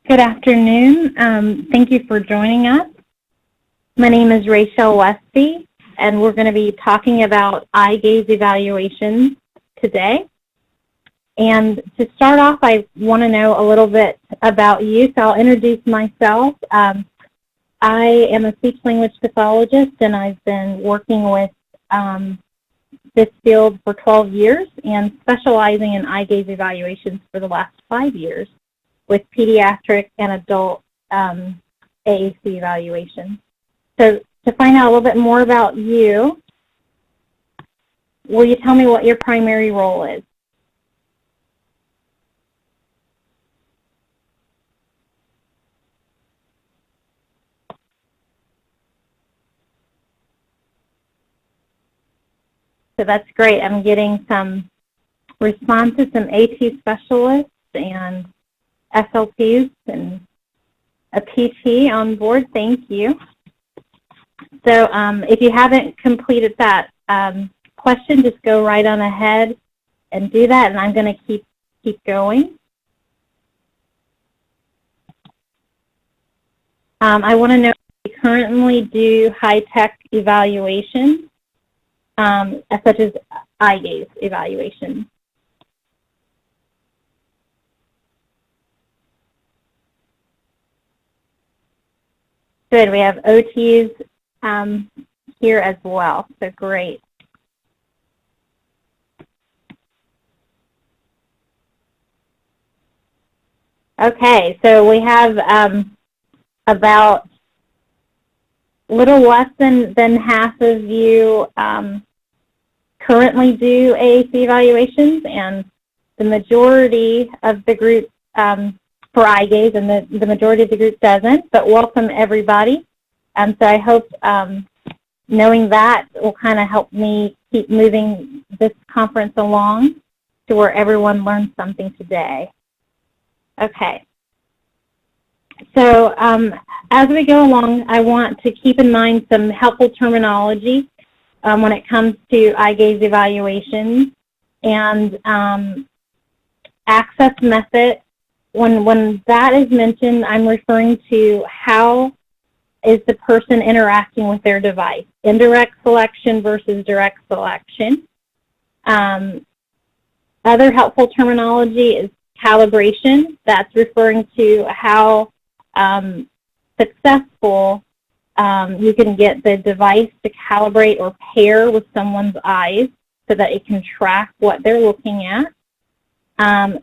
Good afternoon. Thank you for joining us. My name is Rachell Westby, and we're going to be talking about eye gaze evaluations today. And to start off, I want to know a little bit about you, so I'll introduce myself. I am a speech-language pathologist, and I've been working with this field for 12 years and specializing in eye gaze evaluations for the last 5 years with pediatric and adult AAC evaluations. So to find out a little bit more about you, will you tell me what your primary role is? So that's great. I'm getting some responses from AT specialists and SLPs and a PT on board. Thank you. So if you haven't completed that question, just go right on ahead and do that, and I'm going to keep going. I want to know if you currently do high-tech evaluations, such as eye gaze evaluations. Good. We have OTs here as well, so great. Okay, so we have about a little less than half of you currently do AAC evaluations, and the majority of the group for eye gaze, and the majority of the group doesn't, but welcome everybody. So I hope knowing that will kind of help me keep moving this conference along to where everyone learns something today. Okay. So as we go along, I want to keep in mind some helpful terminology when it comes to eye gaze evaluations and access method. When that is mentioned, I'm referring to how is the person interacting with their device, indirect selection versus direct selection. Other helpful terminology is calibration. That's referring to how successful you can get the device to calibrate or pair with someone's eyes so that it can track what they're looking at.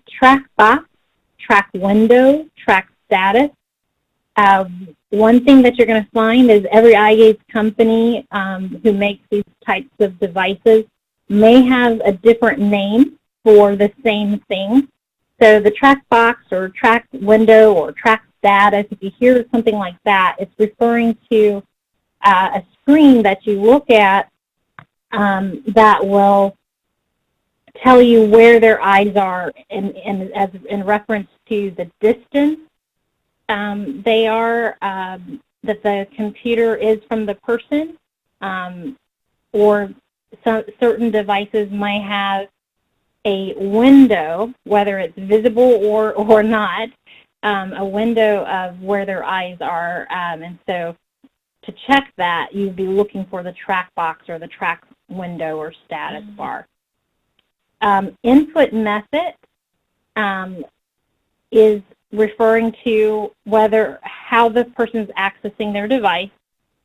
Track box, track window, track status. One thing that you're going to find is every eye gaze company who makes these types of devices may have a different name for the same thing. So the track box or track window or track status, if you hear something like that, it's referring to a screen that you look at that will tell you where their eyes are in reference to the distance they are, that the computer is from the person, or certain devices might have a window, whether it's visible or not, a window of where their eyes are, and so to check that, you'd be looking for the track box or the track window or status bar. Input method is referring to how the person's accessing their device.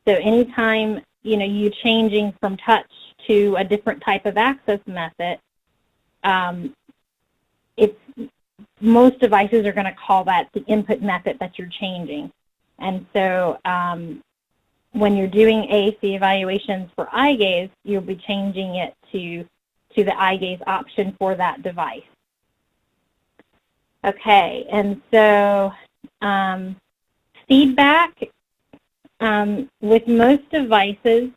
So anytime you changing from touch to a different type of access method, most devices are going to call that the input method that you're changing. And so when you're doing AAC evaluations for eye gaze, you'll be changing it to the eye gaze option for that device. Okay, and so feedback with most devices,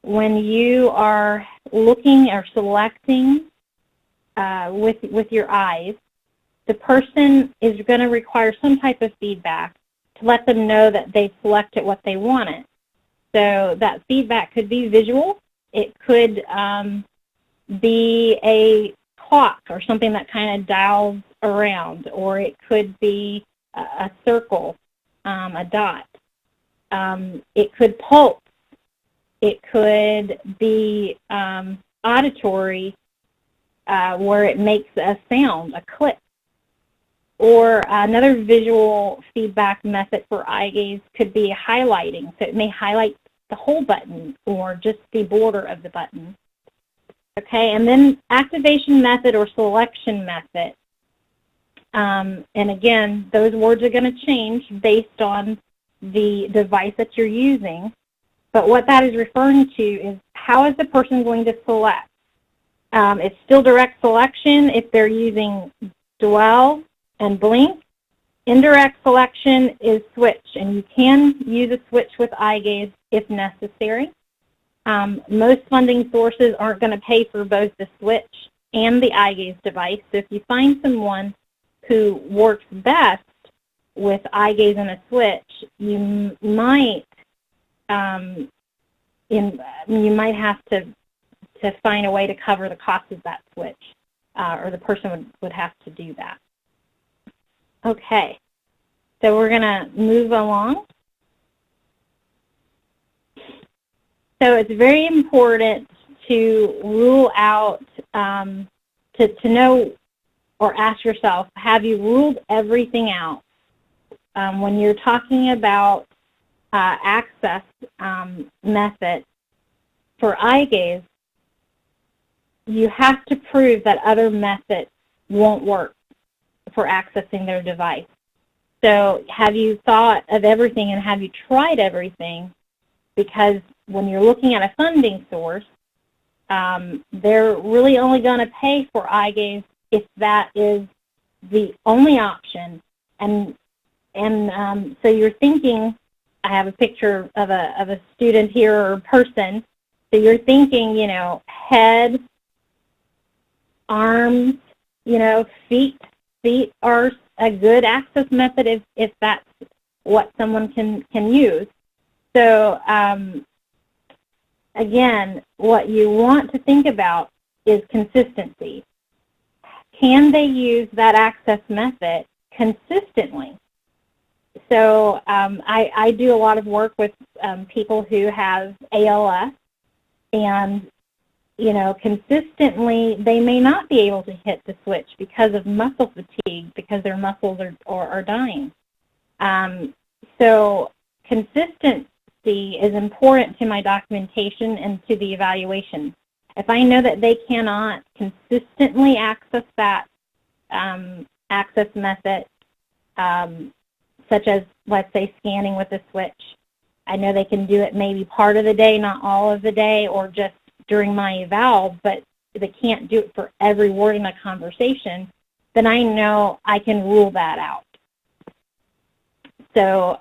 when you are looking or selecting with your eyes, the person is going to require some type of feedback to let them know that they selected what they wanted. So that feedback could be visual. It could be a clock or something that kind of dials around, or it could be a circle, a dot. It could pulse. It could be auditory, where it makes a sound, a click. Or another visual feedback method for eye gaze could be highlighting. So it may highlight the whole button or just the border of the button. Okay, and then activation method or selection method. And again, those words are going to change based on the device that you're using. But what that is referring to is how is the person going to select? It's still direct selection if they're using dwell and blink. Indirect selection is switch, and you can use a switch with eye gaze if necessary. Most funding sources aren't going to pay for both the switch and the eye gaze device. So if you find someone who works best with eye gaze and a switch, you might have to find a way to cover the cost of that switch, or the person would have to do that. Okay, so we're going to move along. So it's very important to rule out, to know or ask yourself, have you ruled everything out? When you're talking about access method for eye gaze, you have to prove that other methods won't work for accessing their device. So have you thought of everything and have you tried everything? Because when you're looking at a funding source, they're really only going to pay for eye gaze if that is the only option. And so you're thinking, I have a picture of a student here or a person, so you're thinking, head, arms, feet. Feet are a good access method if that's what someone can use. So again, what you want to think about is consistency. Can they use that access method consistently? So I do a lot of work with people who have ALS, and consistently they may not be able to hit the switch because of muscle fatigue, because their muscles are dying. So consistency is important to my documentation and to the evaluation. If I know that they cannot consistently access that access method, such as, let's say, scanning with a switch, I know they can do it maybe part of the day, not all of the day, or just during my eval, but they can't do it for every word in a conversation, then I know I can rule that out. So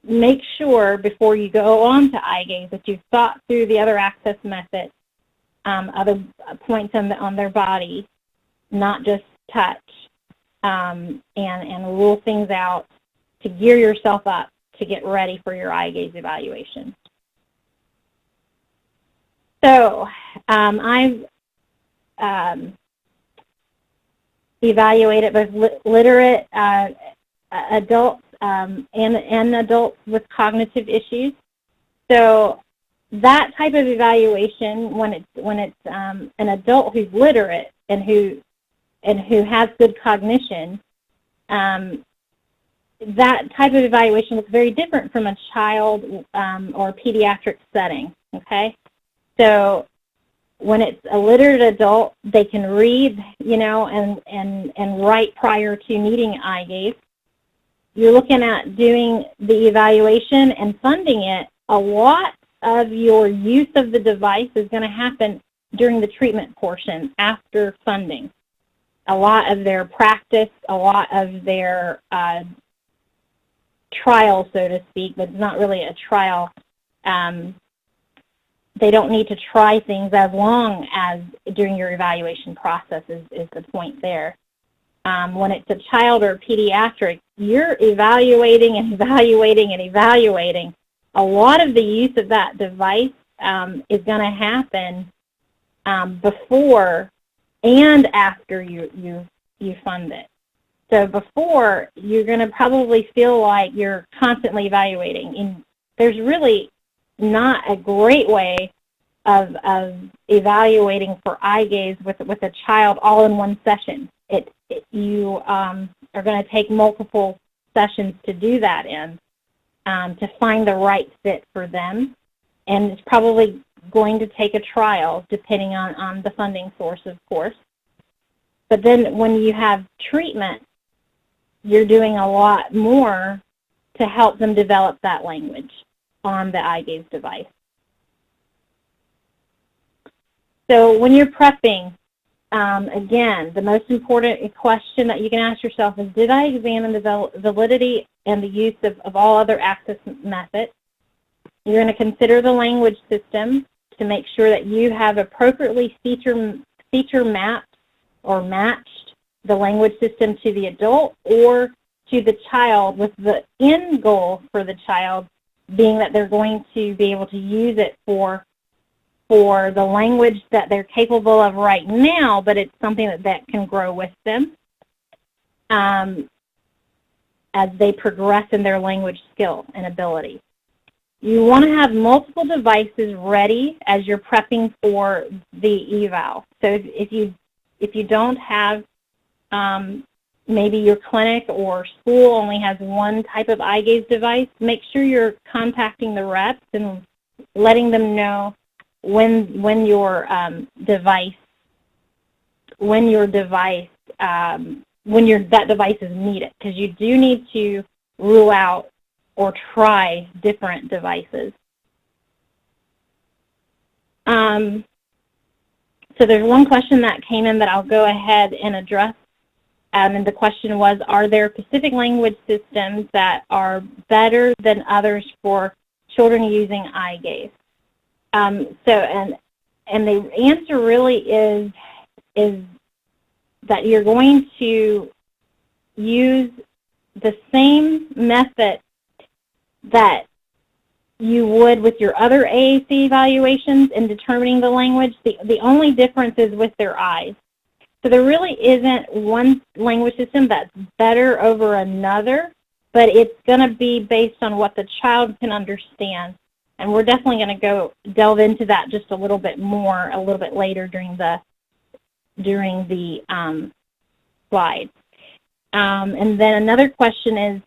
make sure before you go on to eye gaze that you've thought through the other access methods, other points on their body, not just touch, and rule things out to gear yourself up to get ready for your eye gaze evaluation. So I've evaluated both literate adults and adults with cognitive issues. So that type of evaluation, when it's an adult who's literate and who has good cognition, that type of evaluation looks very different from a child or pediatric setting. Okay. So when it's a literate adult, they can read, and write prior to needing eye gaze. You're looking at doing the evaluation and funding it. A lot of your use of the device is going to happen during the treatment portion after funding. A lot of their practice, a lot of their trial, so to speak, but it's not really a trial. They don't need to try things as long as during your evaluation process is the point there. When it's a child or a pediatric, you're evaluating and evaluating and evaluating. A lot of the use of that device is going to happen before and after you fund it. So before, you're going to probably feel like you're constantly evaluating. And there's really not a great way of evaluating for eye gaze with a child all in one session. You are going to take multiple sessions to do that in, to find the right fit for them. And it's probably going to take a trial depending on the funding source, of course. But then when you have treatment, you're doing a lot more to help them develop that language on the eye gaze device. So when you're prepping, again, the most important question that you can ask yourself is, did I examine the validity and the use of all other access methods? You're going to consider the language system to make sure that you have appropriately feature mapped or matched the language system to the adult or to the child, with the end goal for the child being that they're going to be able to use it for the language that they're capable of right now, but it's something that can grow with them as they progress in their language skill and ability. You want to have multiple devices ready as you're prepping for the eval. So if you don't have, maybe your clinic or school only has one type of eye gaze device, make sure you're contacting the reps and letting them know when that device is needed, because you do need to rule out or try different devices. So there's one question that came in that I'll go ahead and address. And the question was, are there specific language systems that are better than others for children using eye gaze? And the answer really is that you're going to use the same method that you would with your other AAC evaluations in determining the language. The only difference is with their eyes. So there really isn't one language system that's better over another, but it's going to be based on what the child can understand. And we're definitely going to go delve into that just a little bit more a little bit later during the slides. And then another question is,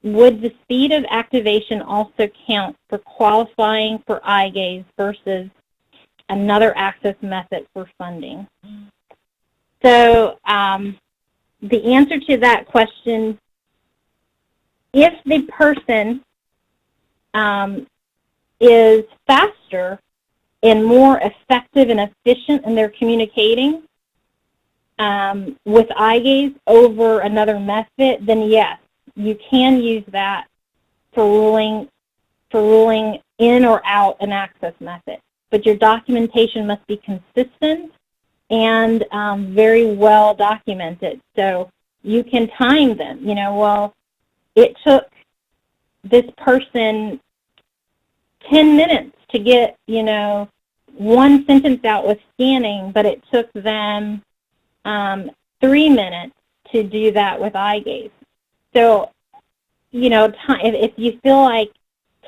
would the speed of activation also count for qualifying for eye gaze versus another access method for funding? So the answer to that question, if the person is faster and more effective and efficient in their communicating with eye gaze over another method, then yes, you can use that for ruling in or out an access method. But your documentation must be consistent and very well documented. So you can time them. You know, well, it took this person 10 minutes to get, one sentence out with scanning, but it took them 3 minutes to do that with eye gaze. So, if you feel like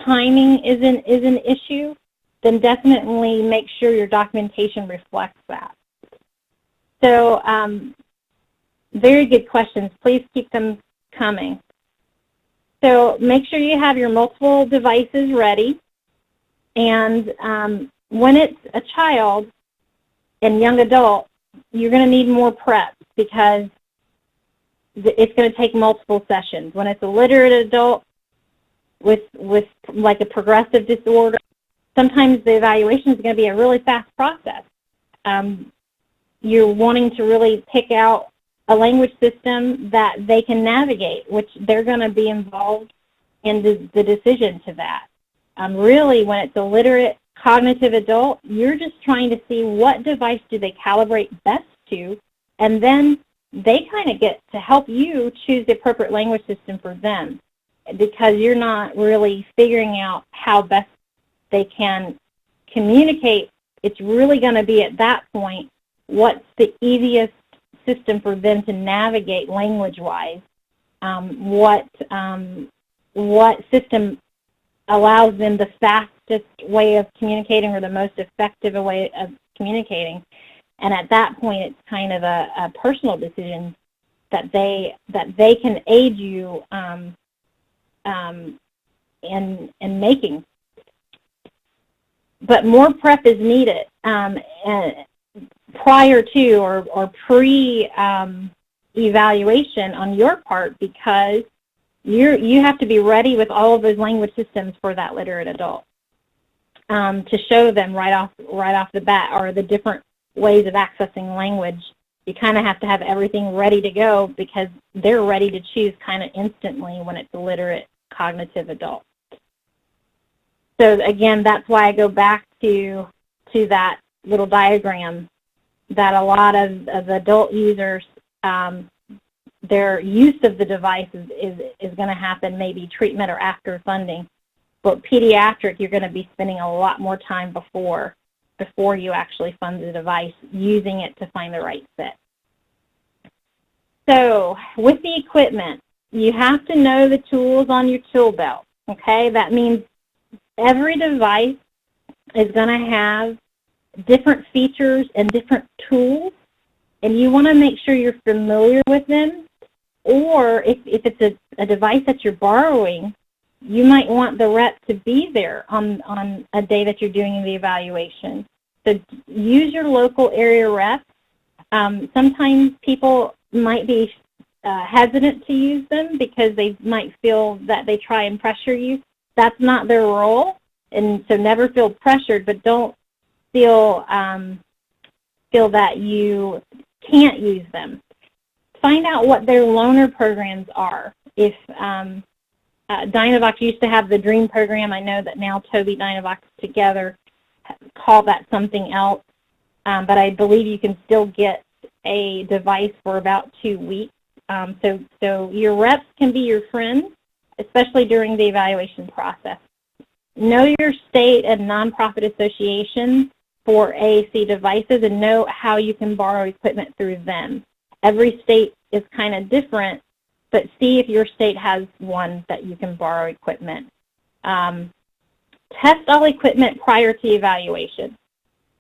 timing is an issue, then definitely make sure your documentation reflects that. So, very good questions. Please keep them coming. So make sure you have your multiple devices ready. And when it's a child and young adult, you're going to need more prep because it's going to take multiple sessions. When it's a literate adult with like a progressive disorder, sometimes the evaluation is going to be a really fast process. You're wanting to really pick out a language system that they can navigate, which they're going to be involved in the decision to that. Really, when it's a literate cognitive adult, you're just trying to see what device do they calibrate best to, and then they kind of get to help you choose the appropriate language system for them, because you're not really figuring out how best they can communicate. It's really going to be at that point, what's the easiest system for them to navigate language-wise. What system allows them the fastest way of communicating or the most effective way of communicating. And at that point, it's kind of a personal decision that they can aid you in making. But more prep is needed prior to or pre-evaluation on your part, because you have to be ready with all of those language systems for that literate adult to show them right off the bat, or the different ways of accessing language. You kind of have to have everything ready to go, because they're ready to choose kind of instantly when it's a literate cognitive adult. So again, that's why I go back to that little diagram, that a lot of adult users, their use of the device is going to happen maybe treatment or after funding. But pediatric, you're going to be spending a lot more time before you actually fund the device, using it to find the right fit. So with the equipment, you have to know the tools on your tool belt, okay? That means every device is going to have different features and different tools, and you want to make sure you're familiar with them. Or if it's a device that you're borrowing, you might want the rep to be there on a day that you're doing the evaluation. So use your local area rep. Sometimes people might be hesitant to use them because they might feel that they try and pressure you. That's not their role, and so never feel pressured, but don't feel that you can't use them. Find out what their loaner programs are. If Dynavox used to have the Dream program, I know that now Tobii Dynavox together call that something else, but I believe you can still get a device for about 2 weeks. So your reps can be your friends, especially during the evaluation process. Know your state and nonprofit associations for AAC devices, and know how you can borrow equipment through them. Every state is kind of different, but see if your state has one that you can borrow equipment. Test all equipment prior to evaluation.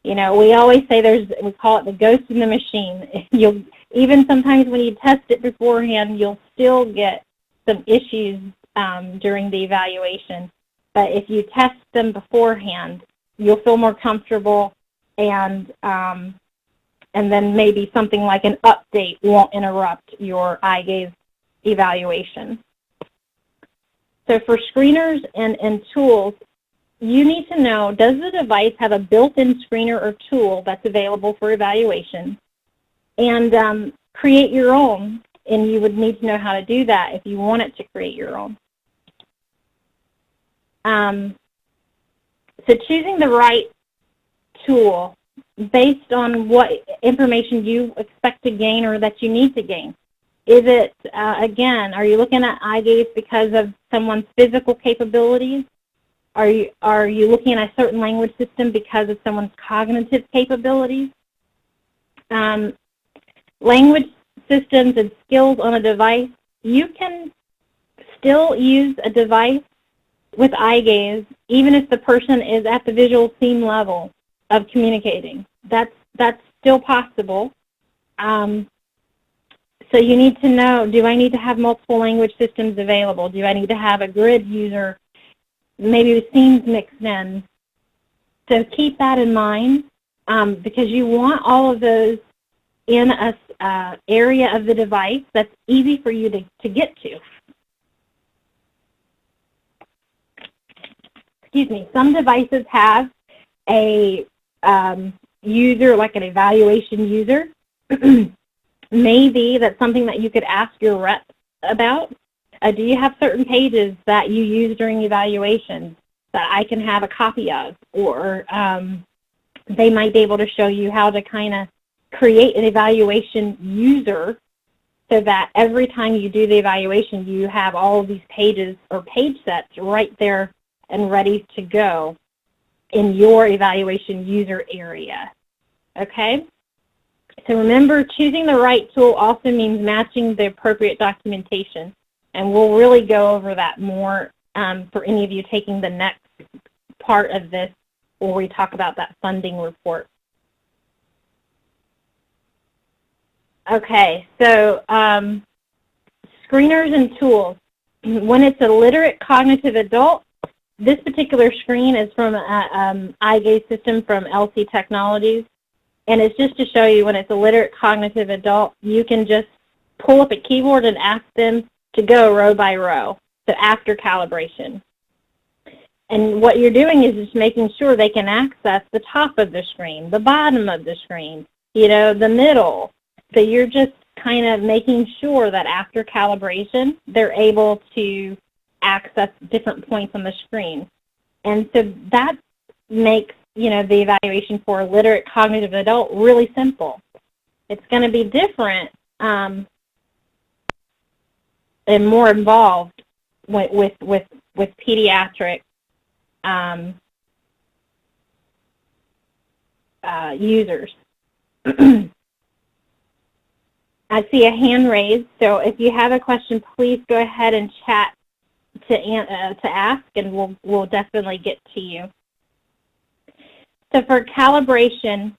You know, we always say we call it the ghost in the machine. Even sometimes when you test it beforehand, you'll still get some issues during the evaluation. But if you test them beforehand, you'll feel more comfortable, and then maybe something like an update won't interrupt your eye gaze evaluation. So for screeners and tools, you need to know, does the device have a built-in screener or tool that's available for evaluation? And create your own, and you would need to know how to do that if you wanted to create your own. So choosing the right tool based on what information you expect to gain or that you need to gain. Is it, again, are you looking at eye gaze because of someone's physical capabilities? Are you looking at a certain language system because of someone's cognitive capabilities? Language systems and skills on a device, you can still use a device with eye gaze even if the person is at the visual seam level of communicating. That's still possible. So you need to know, do I need to have multiple language systems available? Do I need to have a grid user, maybe with seams mixed in? So keep that in mind, because you want all of those in a area of the device that's easy for you to get to. Excuse me, some devices have a user, like an evaluation user. Maybe that's something that you could ask your rep about. Do you have certain pages that you use during evaluations that I can have a copy of? Or they might be able to show you how to kind of create an evaluation user so that every time you do the evaluation, you have all of these pages or page sets right there and ready to go in your evaluation user area. Okay? So remember, choosing the right tool also means matching the appropriate documentation. And we'll really go over that more for any of you taking the next part of this where we talk about that funding report. Okay, so screeners and tools. When it's a literate cognitive adult, this particular screen is from an eye gaze system from LC Technologies. And it's just to show you when it's a literate cognitive adult, you can just pull up a keyboard and ask them to go row by row, so after calibration. And what you're doing is just making sure they can access the top of the screen, the bottom of the screen, you know, the middle. So you're just kind of making sure that after calibration, they're able to access different points on the screen. And so that makes, you know, the evaluation for a literate cognitive adult really simple. It's going to be different and more involved with pediatric users. I see a hand raised, so if you have a question, please go ahead and chat to ask, and we'll definitely get to you. So for calibration,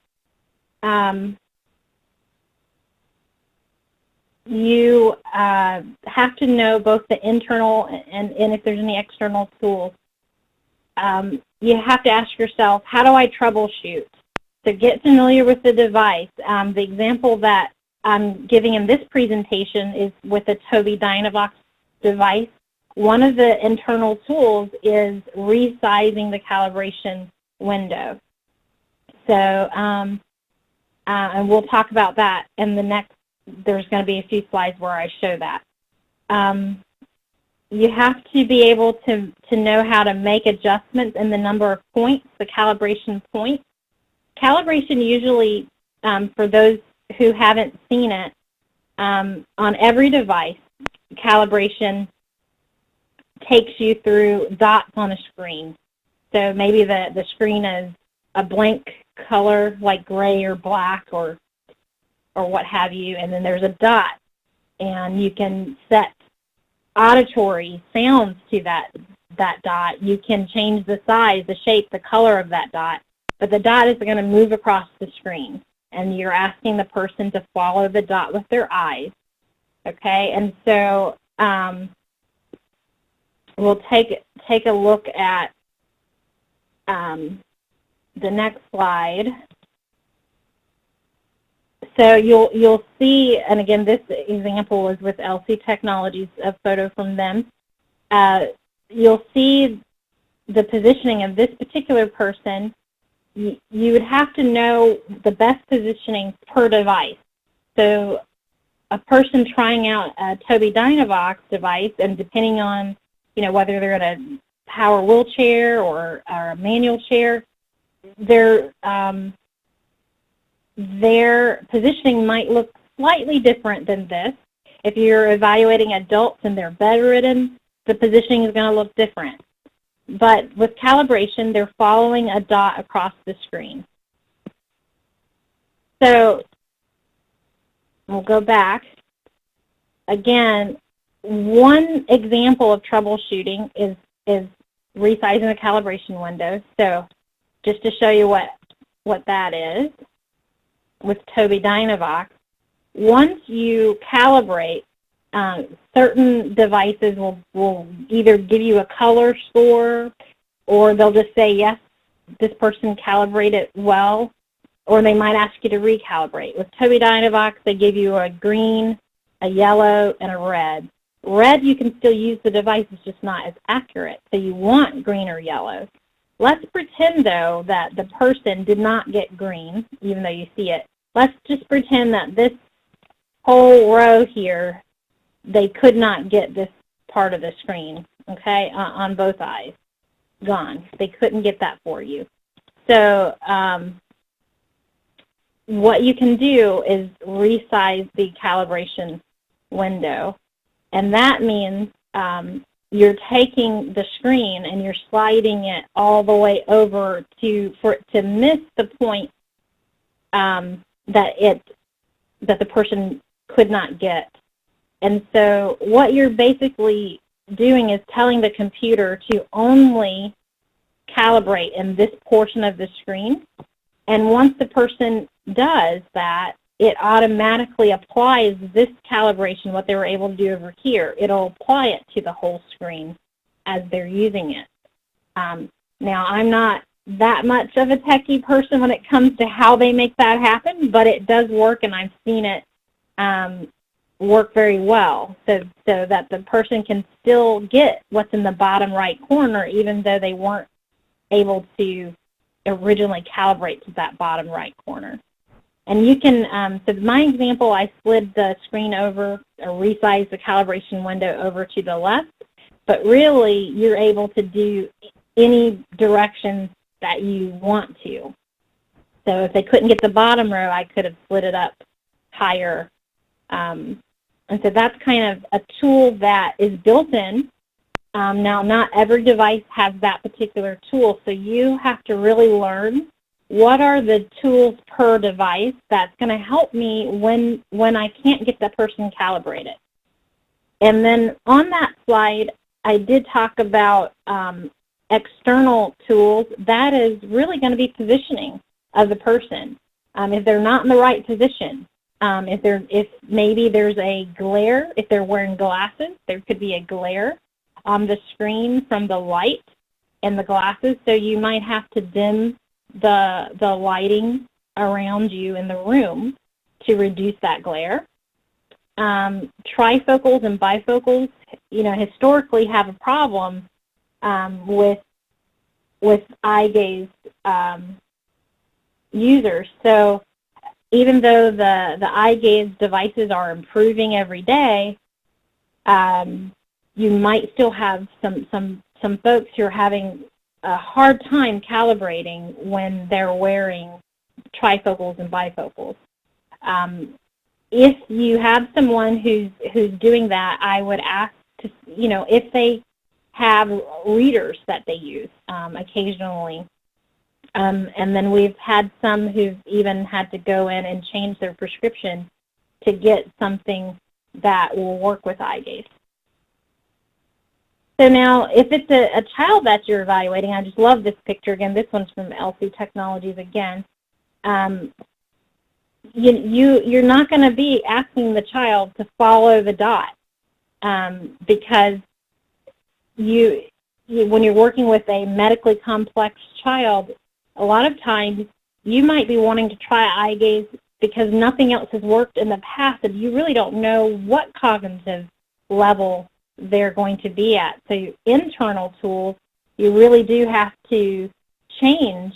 you have to know both the internal and if there's any external tools. You have to ask yourself, how do I troubleshoot? So get familiar with the device. The example that I'm giving in this presentation is with a Tobii Dynavox device. One of the internal tools is resizing the calibration window. So, and we'll talk about that in the next, there's going to be a few slides where I show that. You have to be able to know how to make adjustments in the number of points, the calibration points. Calibration usually, for those who haven't seen it, on every device, calibration takes you through dots on a screen. So maybe the screen is a blank color like gray or black or what have you, and then there's a dot, and you can set auditory sounds to that dot. You can change the size, the shape, the color of that dot, but the dot is going to move across the screen, and you're asking the person to follow the dot with their eyes, okay? And so we'll take a look at the next slide. So you'll see, and again, this example is with LC Technologies, a photo from them. You'll see the positioning of this particular person. You would have to know the best positioning per device. So a person trying out a Tobii Dynavox device, and depending on, you know, whether they're in a power wheelchair or a manual chair, their positioning might look slightly different than this. If you're evaluating adults and they're bedridden, the positioning is going to look different. But with calibration, they're following a dot across the screen. So we'll go back. Again, one example of troubleshooting is resizing the calibration window. So just to show you what that is with Tobii Dynavox, once you calibrate, certain devices will either give you a color score, or they'll just say, yes, this person calibrated well, or they might ask you to recalibrate. With Tobii Dynavox, they give you a green, a yellow, and a red. Red, you can still use the device, it's just not as accurate, so you want green or yellow. Let's pretend, though, that the person did not get green, even though you see it. Let's just pretend that this whole row here, they could not get this part of the screen, okay, on both eyes. Gone. They couldn't get that for you. So what you can do is resize the calibration window, and that means you're taking the screen and you're sliding it all the way over for it to miss the point that that the person could not get. And so what you're basically doing is telling the computer to only calibrate in this portion of the screen. And once the person does that, it automatically applies this calibration, what they were able to do over here. It'll apply it to the whole screen as they're using it. Now, I'm not that much of a techie person when it comes to how they make that happen, but it does work, and I've seen it work very well, so that the person can still get what's in the bottom right corner, even though they weren't able to originally calibrate to that bottom right corner. And you can, so my example, I slid the screen over, or resized the calibration window over to the left, but really you're able to do any direction that you want to. So if they couldn't get the bottom row, I could have slid it up higher. And so that's kind of a tool that is built in. Now, not every device has that particular tool, so you have to really learn what are the tools per device that's going to help me when I can't get that person calibrated. And then on that slide, I did talk about external tools. That is really going to be positioning of the person. If they're not in the right position, if maybe there's a glare, if they're wearing glasses, there could be a glare on the screen from the light and the glasses, so you might have to dim the lighting around you in the room to reduce that glare. Trifocals and bifocals, historically have a problem with eye gaze users. So even though the eye gaze devices are improving every day, you might still have some folks who are having a hard time calibrating when they're wearing trifocals and bifocals. If you have someone who's doing that, I would ask to, if they have readers that they use occasionally. And then we've had some who've even had to go in and change their prescription to get something that will work with eye gaze. So now, if it's a child that you're evaluating, I just love this picture. Again, this one's from LC Technologies again. You're not going to be asking the child to follow the dot because when you're working with a medically complex child, a lot of times you might be wanting to try eye gaze because nothing else has worked in the past, and you really don't know what cognitive level they're going to be at. So internal tools, you really do have to change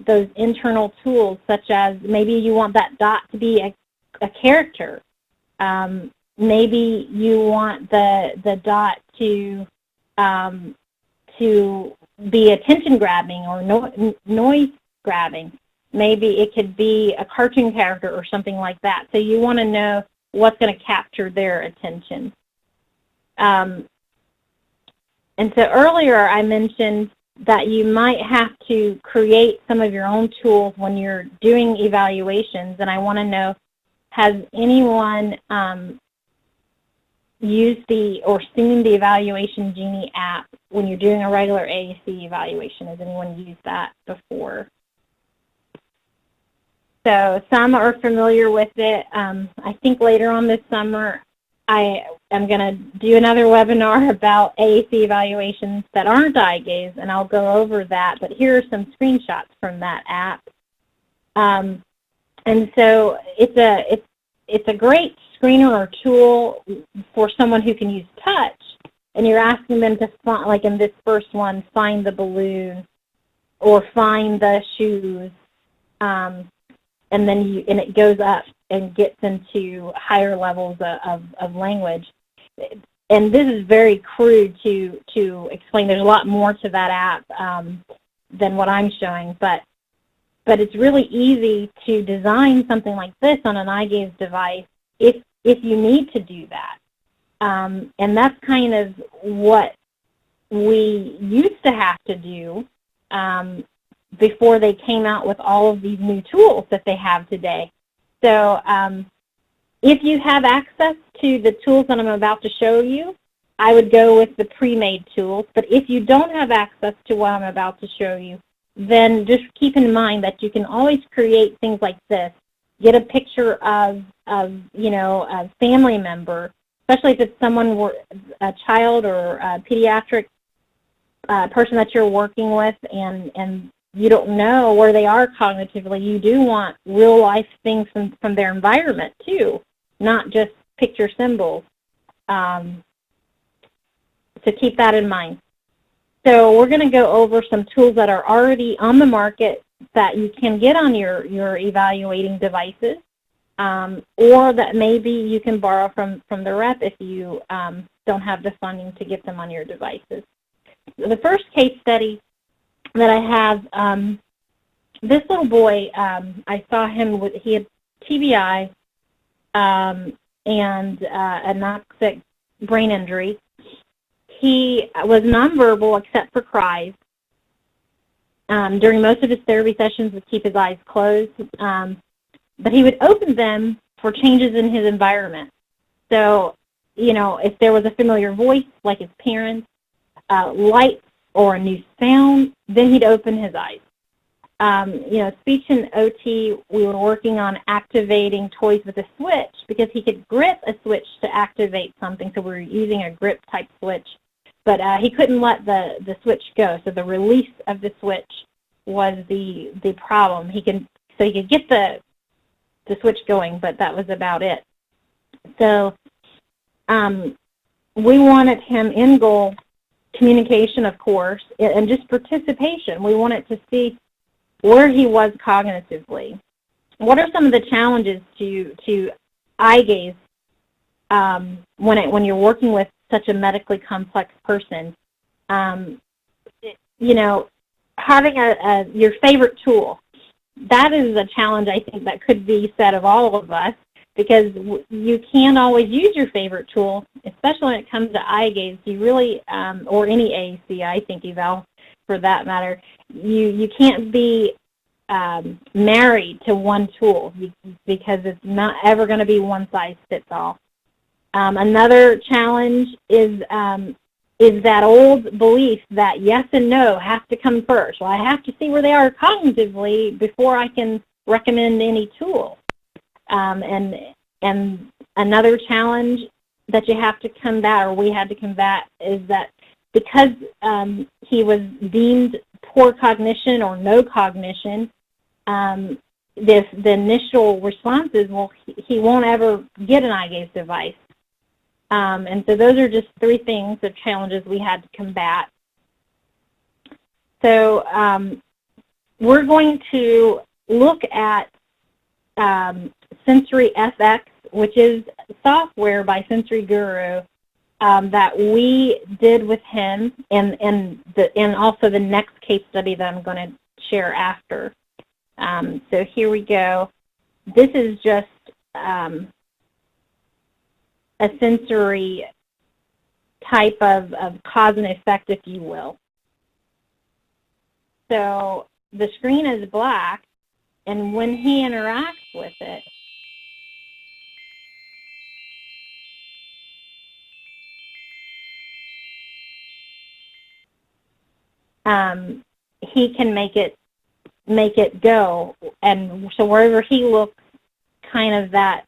those internal tools, such as maybe you want that dot to be a character. Maybe you want the dot to be attention grabbing or noise grabbing. Maybe it could be a cartoon character or something like that. So you want to know what's going to capture their attention. And so earlier I mentioned that you might have to create some of your own tools when you're doing evaluations, and I want to know, has anyone used or seen the Evaluation Genie app when you're doing a regular AAC evaluation? Has anyone used that before? So some are familiar with it. I think later on this summer I am going to do another webinar about AAC evaluations that aren't eye gaze, and I'll go over that. But here are some screenshots from that app. And so it's a great screener or tool for someone who can use touch, and you're asking them to find, like in this first one, find the balloon or find the shoes, and then it goes up and gets into higher levels of language. And this is very crude to explain. There's a lot more to that app than what I'm showing, but it's really easy to design something like this on an eye gaze device if you need to do that. And that's kind of what we used to have to do before they came out with all of these new tools that they have today. So If you have access to the tools that I'm about to show you, I would go with the pre-made tools. But if you don't have access to what I'm about to show you, then just keep in mind that you can always create things like this. Get a picture of you know, a family member, especially if it's someone, a child or a pediatric person that you're working with, and you don't know where they are cognitively. You do want real life things from their environment too, not just picture symbols. So keep that in mind. So we're going to go over some tools that are already on the market that you can get on your evaluating devices, or that maybe you can borrow from the rep if you don't have the funding to get them on your devices. The first case study that I have, this little boy, I saw him he had TBI and anoxic brain injury. He was nonverbal except for cries. During most of his therapy sessions, would keep his eyes closed, but he would open them for changes in his environment. So, you know, if there was a familiar voice, like his parents, light, or a new sound, then he'd open his eyes. You know, speech and OT, we were working on activating toys with a switch because he could grip a switch to activate something, so we were using a grip type switch. But he couldn't let the switch go, so the release of the switch was the problem. He could get the switch going, but that was about it. So we wanted him in goal communication, of course, and just participation. We wanted to see where he was cognitively. What are some of the challenges to eye gaze when you're working with such a medically complex person? You know, having your favorite tool, that is a challenge I think that could be said of all of us, because you can't always use your favorite tool, especially when it comes to eye gaze. You really, or any AAC, I think, eval for that matter, you can't be married to one tool because it's not ever going to be one size fits all. Another challenge is that old belief that yes and no have to come first. Well, I have to see where they are cognitively before I can recommend any tool. And another challenge that you have to combat, or we had to combat, is that because he was deemed poor cognition or no cognition, the initial response is, well, he won't ever get an eye gaze device. And so those are just three things, the challenges we had to combat. So we're going to look at Sensory FX, which is software by Sensory Guru that we did with him, and also the next case study that I'm going to share after. So here we go. This is just a sensory type of cause and effect, if you will. So the screen is black, and when he interacts with it, he can make it go, and so wherever he looks, kind of that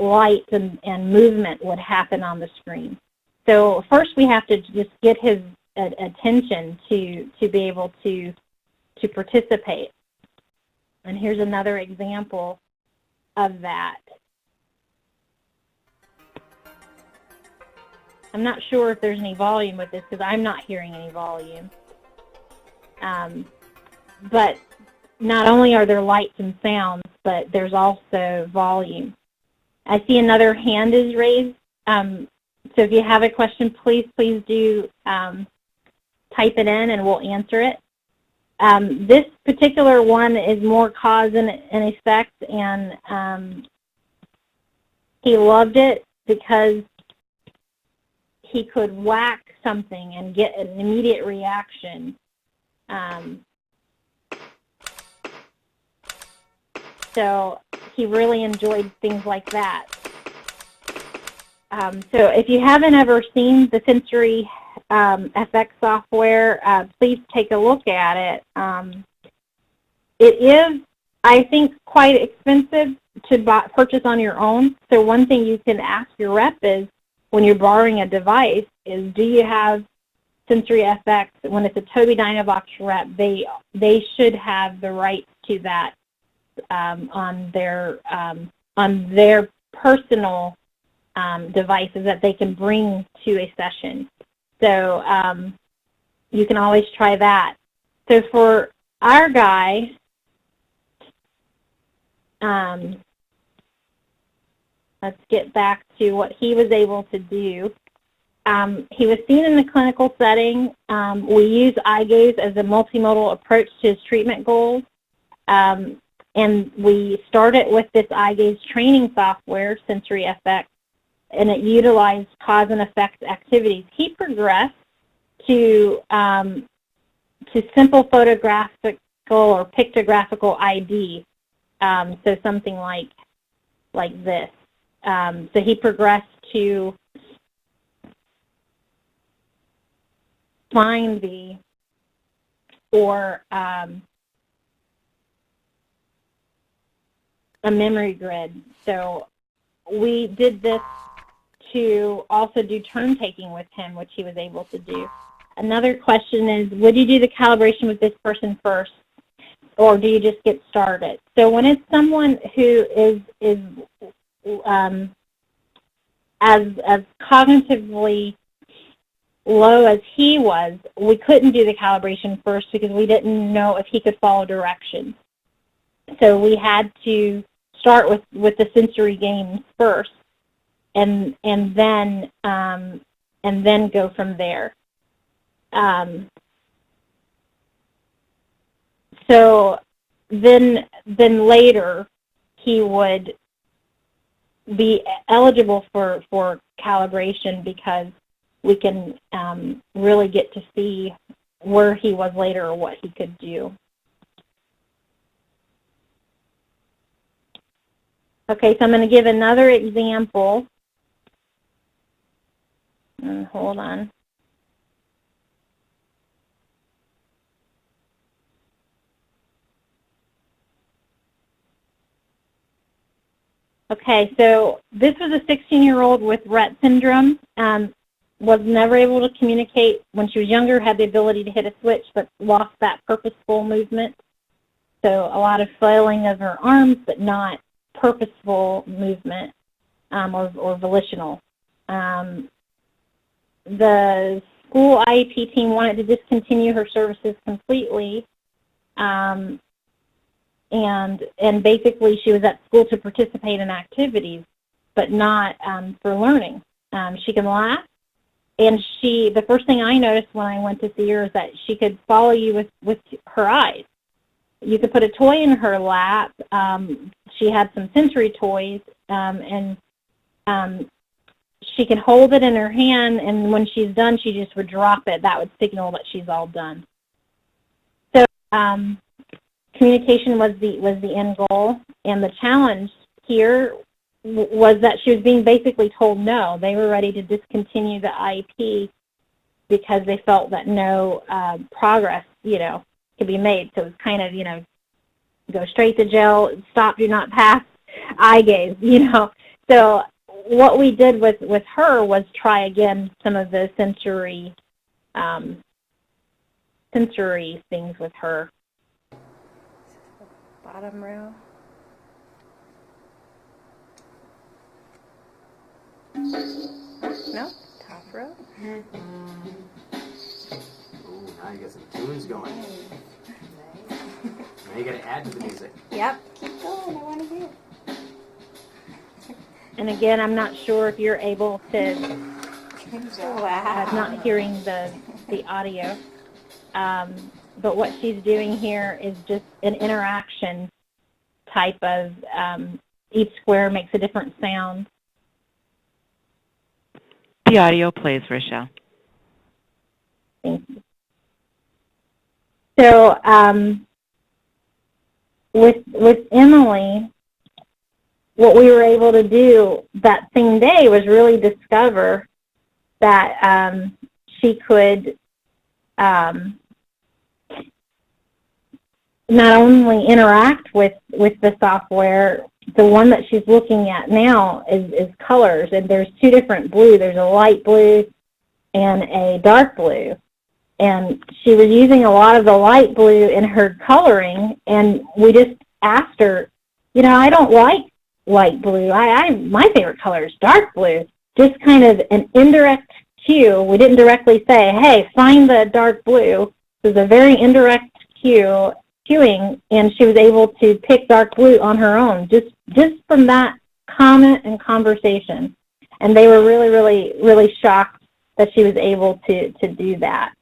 light and movement would happen on the screen. So first we have to just get his attention to be able to participate. And here's another example of that. I'm not sure if there's any volume with this because I'm not hearing any volume. But not only are there lights and sounds, but there's also volume. I see another hand is raised. So if you have a question, please do type it in and we'll answer it. This particular one is more cause and effect, and he loved it because he could whack something and get an immediate reaction. So he really enjoyed things like that. So if you haven't ever seen the Sensory FX software, please take a look at it. It is, I think, quite expensive to purchase on your own. So one thing you can ask your rep is, when you're borrowing a device, is do you have Sensory FX? When it's a Tobii Dynavox rep, they should have the rights to that on their personal devices that they can bring to a session. So you can always try that. So for our guy, let's get back to what he was able to do. He was seen in the clinical setting. We use eye gaze as a multimodal approach to his treatment goals. And we started with this eye gaze training software, Sensory FX, and it utilized cause and effect activities. He progressed to simple photographical or pictographical ID, so something like this. So he progressed to find the or a memory grid. So we did this to also do turn taking with him, which he was able to do. Another question is, would you do the calibration with this person first, or do you just get started? So when it's someone who is as cognitively low as he was, we couldn't do the calibration first because we didn't know if he could follow directions. So we had to start with the sensory games first, and then go from there. So then later he would be eligible for calibration because we can really get to see where he was later or what he could do. Okay, so I'm going to give another example. Hold on. Okay, so this was a 16-year-old with Rett syndrome. Was never able to communicate when she was younger, had the ability to hit a switch, but lost that purposeful movement. So a lot of flailing of her arms, but not purposeful movement or volitional. The school IEP team wanted to discontinue her services completely, and basically she was at school to participate in activities, but not for learning. She can laugh, and the first thing I noticed when I went to see her is that she could follow you with her eyes. You could put a toy in her lap. She had some sensory toys, and she could hold it in her hand, and when she's done, she just would drop it. That would signal that she's all done. So communication was the end goal, and the challenge here was that she was being basically told no. They were ready to discontinue the IEP because they felt that no progress, could be made. So it was kind of, go straight to jail, stop, do not pass, eye gaze, So what we did with her was try again some of the sensory things with her. Bottom row. No? Top row? Ooh, now you got some tunes going. Now you got to add to the music. Yep. Keep going. I want to hear. And again, I'm not sure if you're able to. Wow. I'm not hearing the audio. But what she's doing here is just an interaction type of. Each square makes a different sound. The audio plays, Rachell. Thank you. So with Emily, what we were able to do that same day was really discover that she could not only interact with the software. The one that she's looking at now is colors, and there's two different blue. There's a light blue and a dark blue. And she was using a lot of the light blue in her coloring, and we just asked her, I don't like light blue. My favorite color is dark blue. Just kind of an indirect cue. We didn't directly say, hey, find the dark blue. It was a very indirect cueing, and she was able to pick dark blue on her own, just from that comment and conversation. And they were really, really, really shocked that she was able to do that.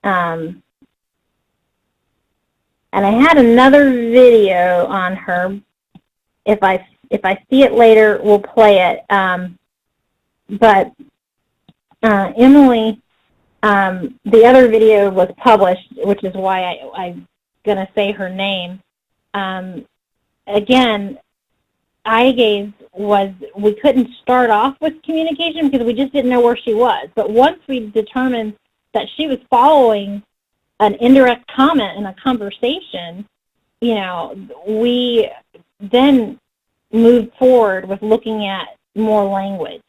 And I had another video on her. If I see it later, we'll play it. But Emily, the other video was published, which is why I'm going to say her name. Again, eye gaze we couldn't start off with communication because we just didn't know where she was. But once we determined that she was following an indirect comment in a conversation, we then moved forward with looking at more language.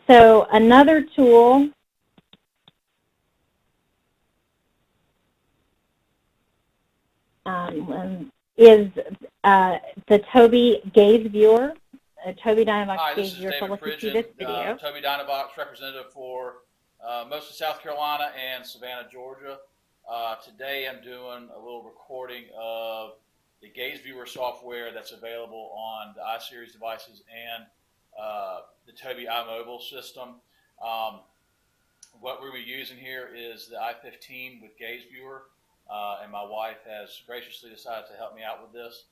So another tool is the Tobii Gaze Viewer, Tobii Dynavox Gaze Viewer. So let's see this video. Tobii Dynavox representative for most of South Carolina and Savannah, Georgia. Today I'm doing a little recording of the Gaze Viewer software that's available on the iSeries devices and the Tobii iMobile system. What we're using here is the i15 with Gaze Viewer, and my wife has graciously decided to help me out with this.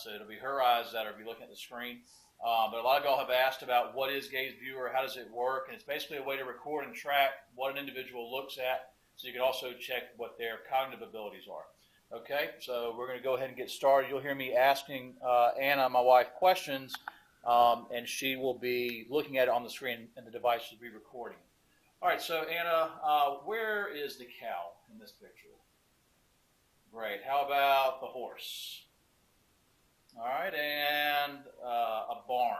So it'll be her eyes that will be looking at the screen. But a lot of y'all have asked about what is Gaze Viewer, how does it work, and it's basically a way to record and track what an individual looks at, so you can also check what their cognitive abilities are. Okay, so we're going to go ahead and get started. You'll hear me asking Anna, my wife, questions, and she will be looking at it on the screen, and the device will be recording. All right, so Anna, where is the cow in this picture? Great. How about the horse? All right, and a barn.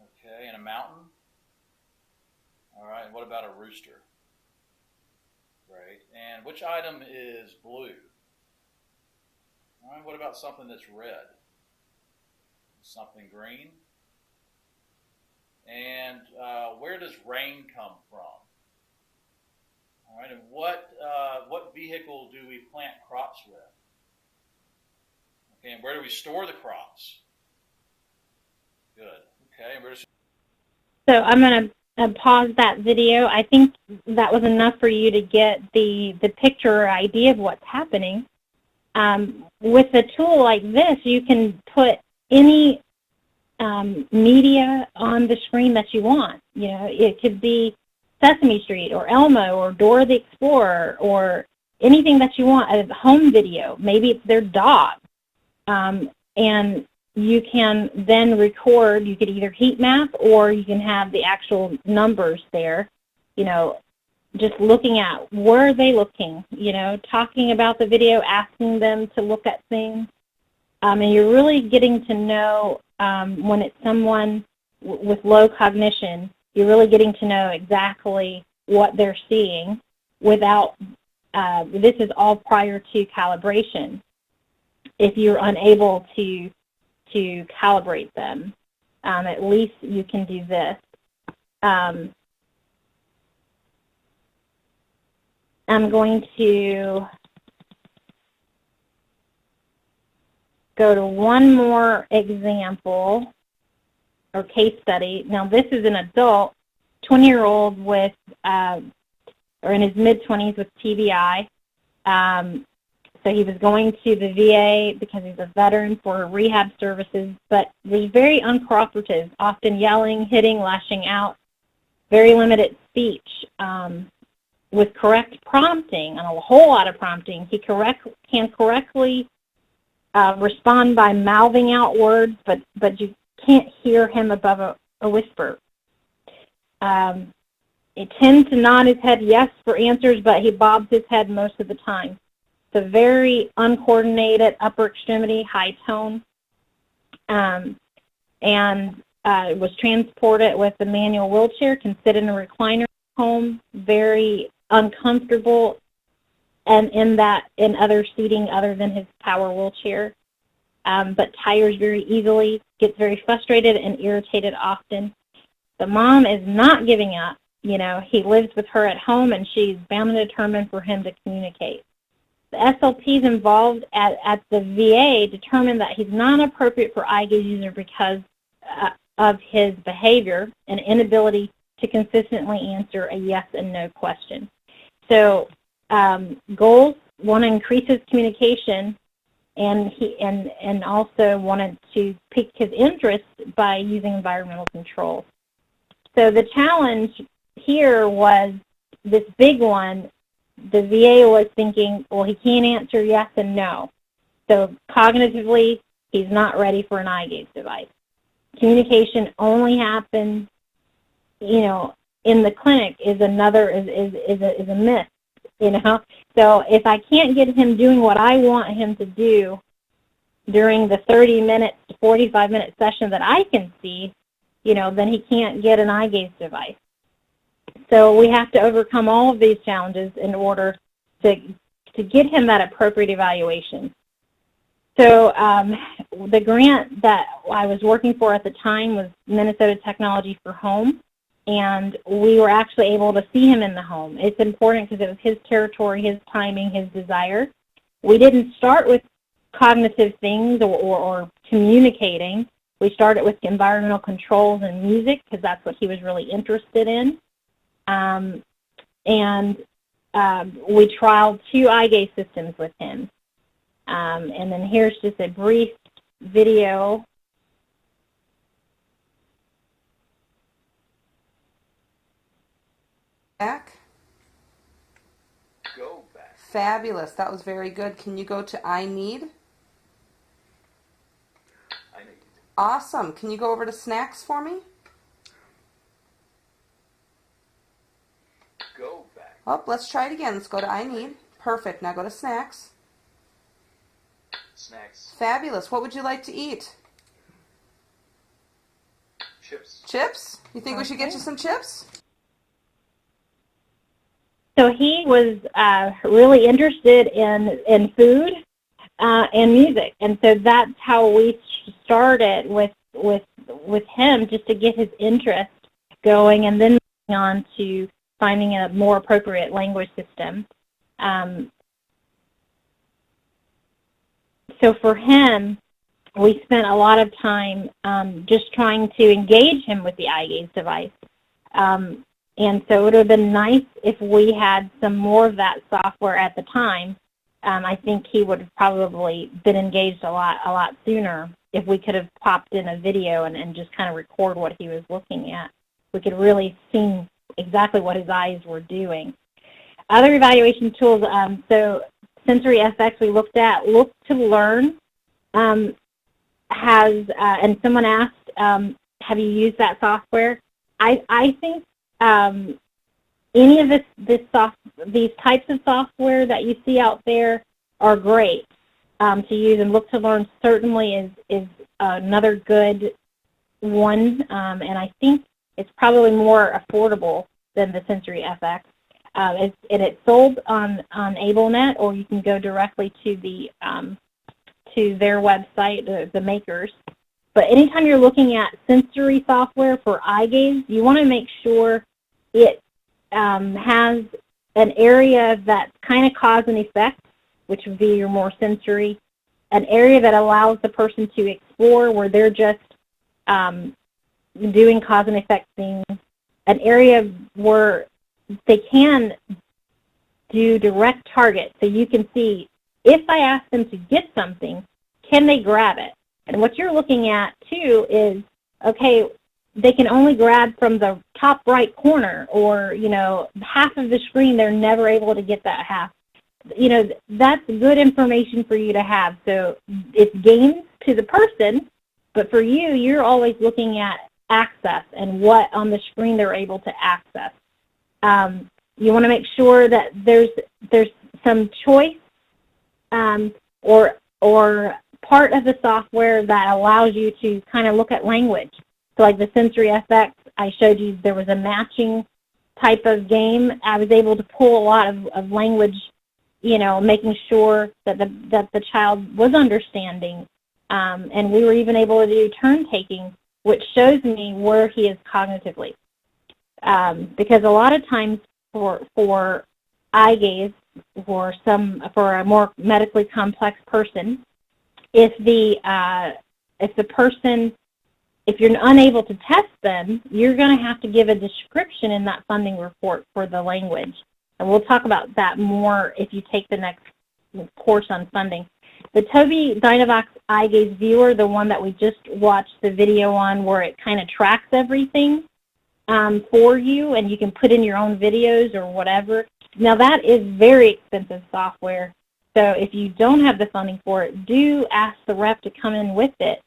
Okay, and a mountain. All right, and what about a rooster? Great. And which item is blue? All right, what about something that's red? Something green? And where does rain come from? All right, and what vehicle do we plant crops with? Okay, and where do we store the crops? Good. Okay, and so I'm going to pause that video. I think that was enough for you to get the picture or idea of what's happening. With a tool like this, you can put any media on the screen that you want. It could be Sesame Street or Elmo or Dora the Explorer or anything that you want, a home video. Maybe it's their dog. And you can then record. You could either heat map or you can have the actual numbers there, just looking at where are they looking, talking about the video, asking them to look at things. And you're really getting to know when it's someone with low cognition, you're really getting to know exactly what they're seeing without, this is all prior to calibration. If you're unable to calibrate them, at least you can do this. I'm going to go to one more example or case study. Now this is an adult, 20-year-old with, or in his mid-20s with TBI. So he was going to the VA because he's a veteran for rehab services, but was very uncooperative, often yelling, hitting, lashing out, very limited speech. with correct prompting, and a whole lot of prompting, he can correctly respond by mouthing out words, but you can't hear him above a whisper. He tends to nod his head yes for answers, but he bobs his head most of the time. It's a very uncoordinated upper extremity, high tone, and was transported with a manual wheelchair, can sit in a recliner at home, very uncomfortable, and in other seating other than his power wheelchair, but tires very easily, gets very frustrated and irritated often. The mom is not giving up. He lives with her at home, and she's bound and determined for him to communicate. The SLPs involved at the VA determined that he's not appropriate for eye gaze user because of his behavior and inability to consistently answer a yes and no question. So goals want to increase his communication, and also wanted to pique his interest by using environmental controls. So the challenge here was this big one. The VA was thinking, well, he can't answer yes and no. So cognitively, he's not ready for an eye gaze device. Communication only happens, in the clinic is a myth, So if I can't get him doing what I want him to do during the 30-minute to 45-minute session that I can see, then he can't get an eye gaze device. So we have to overcome all of these challenges in order to get him that appropriate evaluation. So the grant that I was working for at the time was Minnesota Technology for Home, and we were actually able to see him in the home. It's important because it was his territory, his timing, his desire. We didn't start with cognitive things or communicating. We started with environmental controls and music because that's what he was really interested in. We trialed 2 eye gaze systems with him. And then here's just a brief video. Back. Go back. Fabulous. That was very good. Can you go to I need? I need. Awesome. Can you go over to snacks for me? Go back. Oh, let's try it again. Let's go to I need. Perfect. Now go to snacks. Snacks. Fabulous. What would you like to eat? Chips. Chips? You think we should get you some chips? So he was really interested in food and music, and so that's how we started with him, just to get his interest going, and then moving on to finding a more appropriate language system. So for him, we spent a lot of time just trying to engage him with the eye gaze device. And so it would have been nice if we had some more of that software at the time. I think he would have probably been engaged a lot sooner if we could have popped in a video and just kind of record what he was looking at. We could really see exactly what his eyes were doing. Other evaluation tools, so Sensory FX we looked at, Look to Learn has, and someone asked, have you used that software? I think any of these types of software that you see out there are great to use, and Look to Learn certainly is another good one, and I think it's probably more affordable than the Sensory FX. It's sold on AbleNet, or you can go directly to their website, the makers. But anytime you're looking at sensory software for eye gaze, you want to make sure it has an area that's kind of cause and effect, which would be your more sensory, an area that allows the person to explore where they're just doing cause and effect things, an area where they can do direct target, so you can see if I ask them to get something, can they grab it? And what you're looking at too is, okay, they can only grab from the top right corner, or, you know, half of the screen, they're never able to get that half. You know, that's good information for you to have. So it's gains to the person, but for you, you're always looking at access and what on the screen they're able to access. You want to make sure that there's some choice or part of the software that allows you to kind of look at language. So like the Sensory FX, I showed you there was a matching type of game. I was able to pull a lot of language, you know, making sure that the child was understanding. And we were even able to do turn taking, which shows me where he is cognitively. Because a lot of times for eye gaze, for a more medically complex person, if you're unable to test them, you're going to have to give a description in that funding report for the language. And we'll talk about that more if you take the next course on funding. The Tobii Dynavox Eye Gaze Viewer, the one that we just watched the video on where it kind of tracks everything for you, and you can put in your own videos or whatever. Now that is very expensive software. So if you don't have the funding for it, do ask the rep to come in with it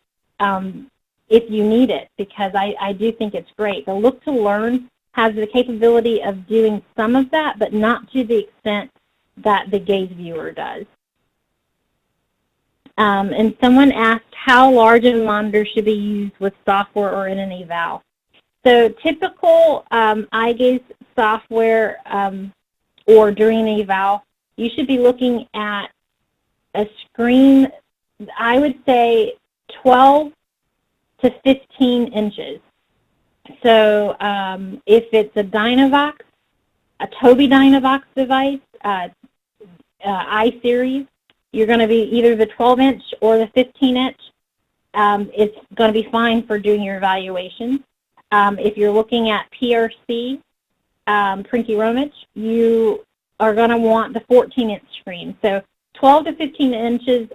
if you need it, because I do think it's great. The Look to Learn has the capability of doing some of that, but not to the extent that the Gaze Viewer does. And someone asked how large of a monitor should be used with software or in an eval. So typical eye gaze software or during an eval, you should be looking at a screen, I would say 12 to 15 inches. So if it's a Dynavox, a Tobii Dynavox device, I-Series, you're going to be either the 12-inch or the 15-inch. It's going to be fine for doing your evaluation. If you're looking at PRC, Prinky Romich, you are going to want the 14-inch screen. So 12 to 15 inches,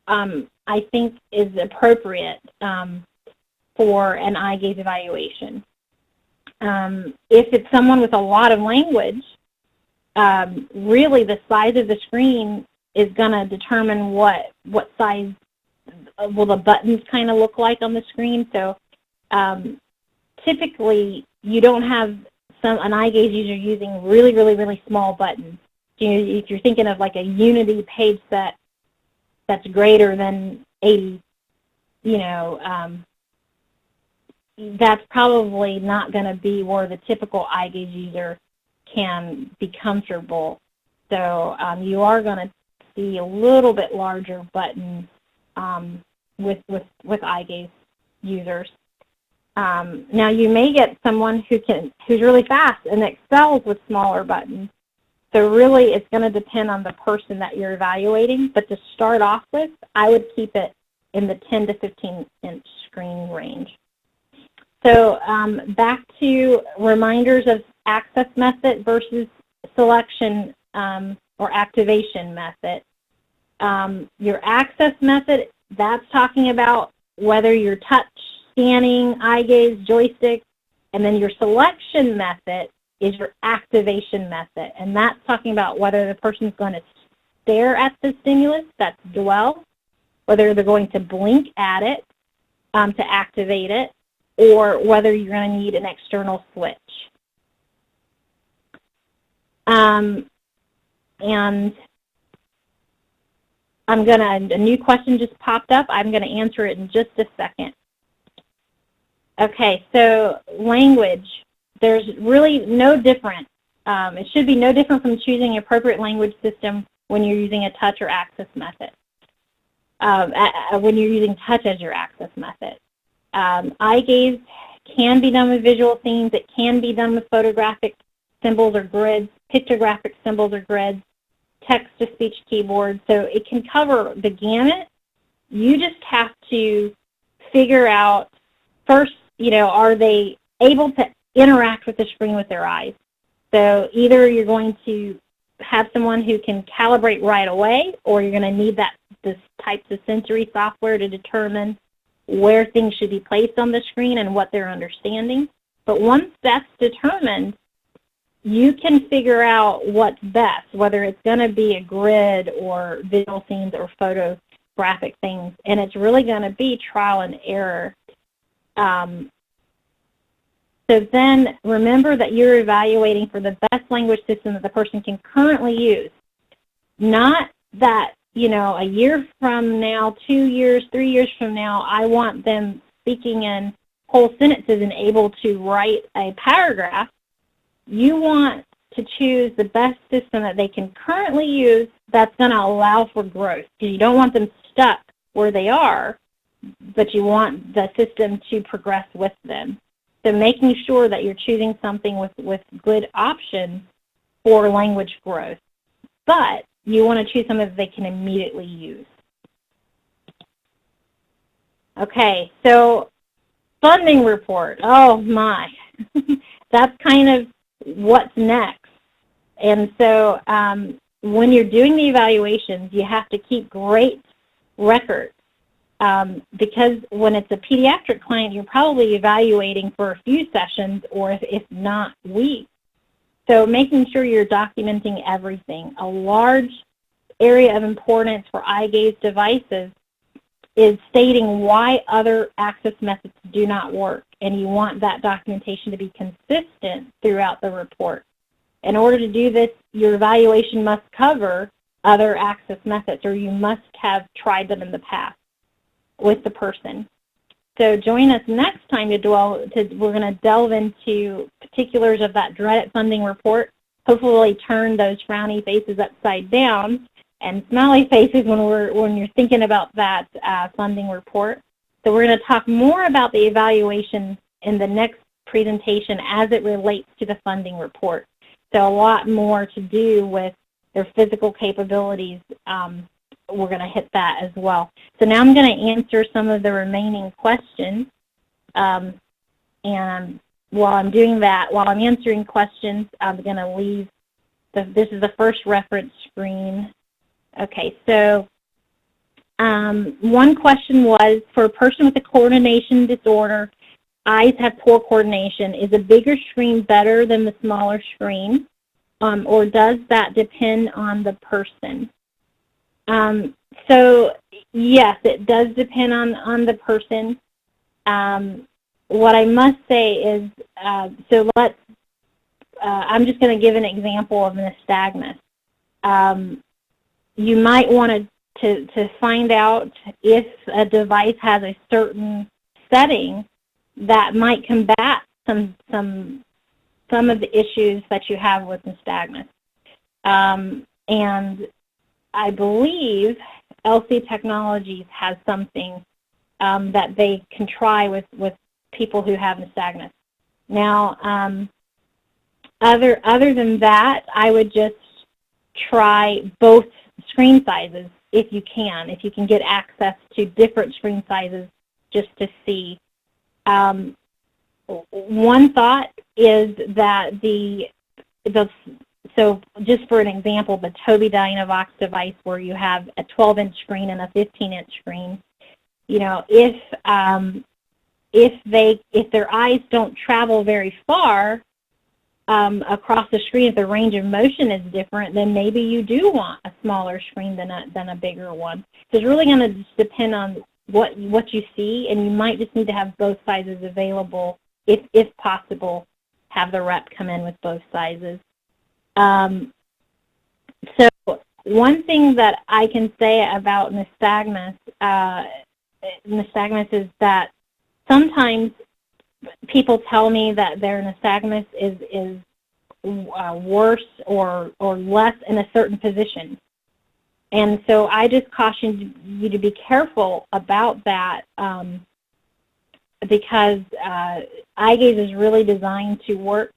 I think, is appropriate for an eye gaze evaluation. If it's someone with a lot of language, really the size of the screen is going to determine what size will the buttons kind of look like on the screen. So typically you don't have an eye gaze user using really, really, really small buttons. If you're thinking of like a Unity page set that's greater than 80, you know, that's probably not going to be where the typical eye gaze user can be comfortable. So you are going to see a little bit larger buttons with eye gaze users. Now you may get someone who's really fast and excels with smaller buttons. So really it's going to depend on the person that you're evaluating. But to start off with, I would keep it in the 10 to 15-inch screen range. So back to reminders of access method versus selection or activation method. Your access method, that's talking about whether you're touch, scanning, eye gaze, joystick, and then your selection method is your activation method, and that's talking about whether the person's going to stare at the stimulus, that's dwell, whether they're going to blink at it to activate it, or whether you're going to need an external switch. And a new question just popped up. I'm going to answer it in just a second. Okay, so language. There's really no different. It should be no different from choosing an appropriate language system when you're using a touch or access method. When you're using touch as your access method. Eye gaze can be done with visual themes. It can be done with photographic symbols or grids, pictographic symbols or grids, text-to-speech keyboard. So it can cover the gamut. You just have to figure out first, you know, are they able to interact with the screen with their eyes? So either you're going to have someone who can calibrate right away, or you're going to need this types of sensory software to determine where things should be placed on the screen and what they're understanding. But once that's determined, you can figure out what's best, whether it's going to be a grid or visual scenes or photographic things, and it's really going to be trial and error. So then remember that you're evaluating for the best language system that the person can currently use. Not that, you know, a year from now, 2 years, 3 years from now, I want them speaking in whole sentences and able to write a paragraph. You want to choose the best system that they can currently use that's going to allow for growth. You don't want them stuck where they are, but you want the system to progress with them. So making sure that you're choosing something with good options for language growth. But you want to choose something that they can immediately use. Okay, so funding report. Oh my. That's kind of what's next. And so when you're doing the evaluations, you have to keep great records. Because when it's a pediatric client, you're probably evaluating for a few sessions or if not weeks. So making sure you're documenting everything. A large area of importance for eye gaze devices is stating why other access methods do not work, and you want that documentation to be consistent throughout the report. In order to do this, your evaluation must cover other access methods, or you must have tried them in the past with the person. So join us next time we're going to delve into particulars of that dreaded funding report, hopefully turn those frowny faces upside down and smiley faces when you're thinking about that funding report. So we're going to talk more about the evaluation in the next presentation as it relates to the funding report. So a lot more to do with their physical capabilities. We're going to hit that as well. So now I'm going to answer some of the remaining questions. And while I'm doing that, while I'm answering questions, I'm going to leave. This is the first reference screen. Okay, so one question was, for a person with a coordination disorder, eyes have poor coordination. Is a bigger screen better than the smaller screen? Or does that depend on the person? So yes, it does depend on the person. What I must say is, so I'm just going to give an example of nystagmus. You might want to find out if a device has a certain setting that might combat some of the issues that you have with nystagmus. And I believe LC Technologies has something that they can try with people who have nystagmus. Now, other than that, I would just try both screen sizes if you can get access to different screen sizes just to see. One thought is that so just for an example, the Tobii Dynavox device where you have a 12-inch screen and a 15-inch screen, you know, if their eyes don't travel very far across the screen, if the range of motion is different, then maybe you do want a smaller screen than a bigger one. So it's really going to depend on what you see, and you might just need to have both sizes available if possible. Have the rep come in with both sizes. So one thing that I can say about nystagmus is that sometimes people tell me that their nystagmus is worse or less in a certain position. And so I just caution you to be careful about that because eye gaze is really designed to work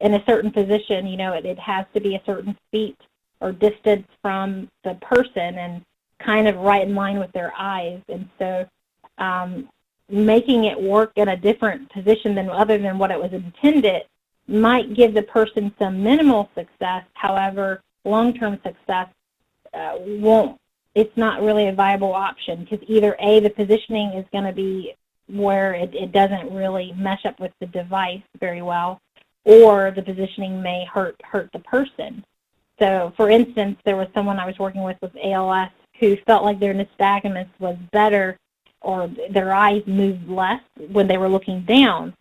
in a certain position. You know, it has to be a certain feet or distance from the person and kind of right in line with their eyes. And so making it work in a different position other than what it was intended might give the person some minimal success. However, long-term success it's not really a viable option because either A, the positioning is going to be where it doesn't really mesh up with the device very well, or the positioning may hurt the person. So, for instance, there was someone I was working with ALS who felt like their nystagmus was better, or their eyes moved less when they were looking down.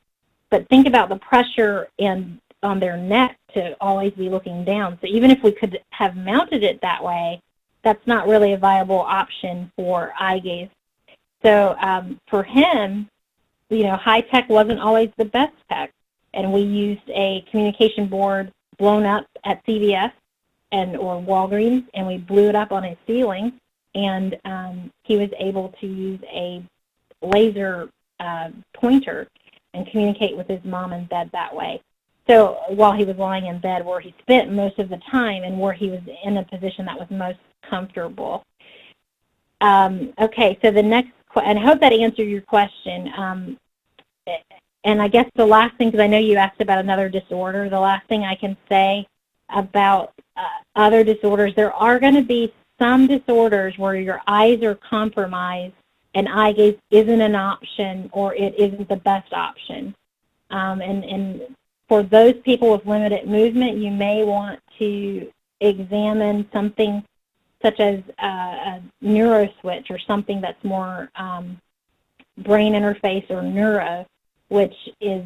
But think about the pressure on their neck to always be looking down. So even if we could have mounted it that way, that's not really a viable option for eye gaze. So for him, high tech wasn't always the best tech, and we used a communication board blown up at CVS or Walgreens, and we blew it up on his ceiling, and he was able to use a laser pointer and communicate with his mom in bed that way. So while he was lying in bed, where he spent most of the time and where he was in a position that was most comfortable. Okay, so the next, and I hope that answered your question. And I guess the last thing, because I know you asked about another disorder, the last thing I can say about other disorders, there are going to be some disorders where your eyes are compromised and eye gaze isn't an option, or it isn't the best option. And for those people with limited movement, you may want to examine something such as a neuroswitch, or something that's more brain interface or neuro, which is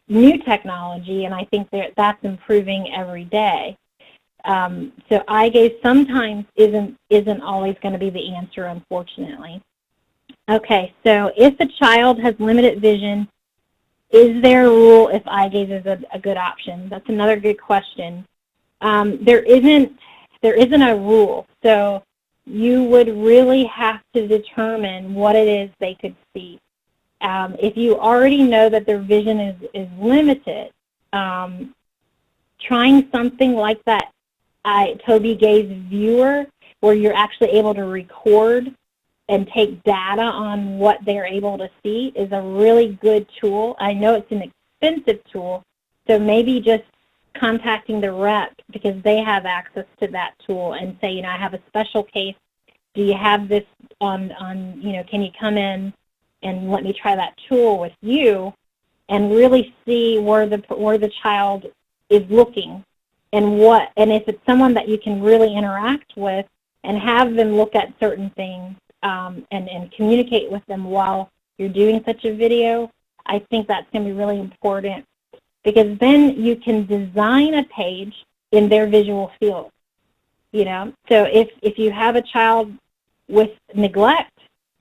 new technology, and I think that's improving every day. So eye gaze sometimes isn't always going to be the answer, unfortunately. Okay, so if a child has limited vision, is there a rule if eye gaze is a good option? That's another good question. There isn't a rule, so you would really have to determine what it is they could see. If you already know that their vision is limited, trying something like that Tobii Gaze viewer, where you're actually able to record and take data on what they're able to see, is a really good tool. I know it's an expensive tool, so maybe just contacting the rep, because they have access to that tool, and say, I have a special case. Do you have this on can you come in and let me try that tool with you, and really see where the child is looking, and if it's someone that you can really interact with and have them look at certain things, and communicate with them while you're doing such a video. I think that's going to be really important, because then you can design a page in their visual field. So if you have a child with neglect,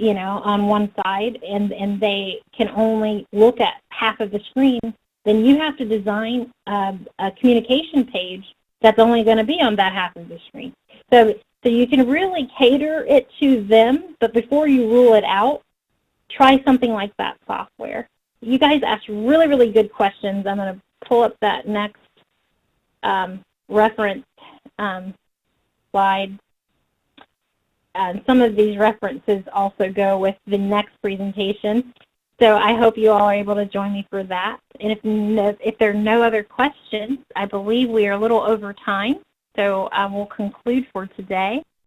on one side, and they can only look at half of the screen, then you have to design a communication page that's only going to be on that half of the screen. So you can really cater it to them, but before you rule it out, try something like that software. You guys asked really, really good questions. I'm going to pull up that next reference slide. Some of these references also go with the next presentation. So I hope you all are able to join me for that. And if there are no other questions, I believe we are a little over time. So we'll conclude for today.